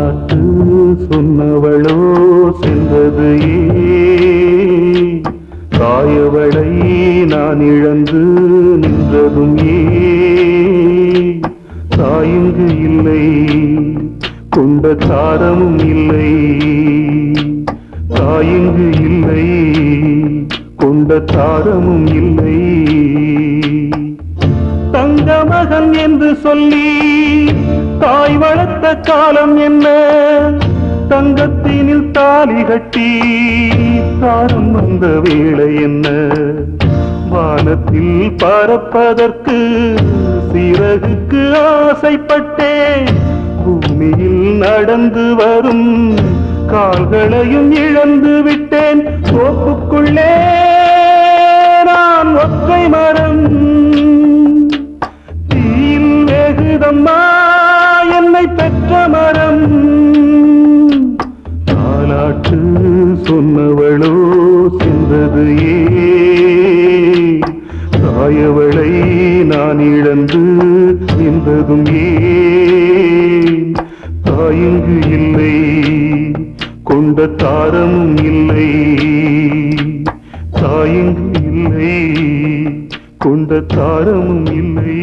தாலாட்டு சொன்னவளோ சென்றது தாயவளை நான் இழந்து நின்றதும் தாயிங்கு இல்லை கொண்ட தாரமும் இல்லை தாயிங்கு இல்லை கொண்ட தாரமும் இல்லை தங்க மகன் என்று சொல்லி தாய் வளர்த்த காலம் என்ன தங்கத்தினில் தாலி கட்டி தாரம் வந்த வேளை என்ன வானத்தில் பறப்பதற்கு சிறகுக்கு ஆசைப்பட்டேன் பூமியில் நடந்து வரும் கால்களையும் இழந்து விட்டேன் தோப்புக்குள்ளே நான் ஒற்றை மரம் தீயில் வேகுதம்மா என்னை பெற்ற மரம் தாலாட்டு சொன்னவளோ சென்றது தாயவளை நான் இழந்து நின்றதும் தாயிங்கு இல்லை கொண்ட தாரமும் இல்லை தாயிங்கு இல்லை கொண்ட தாரமும் இல்லை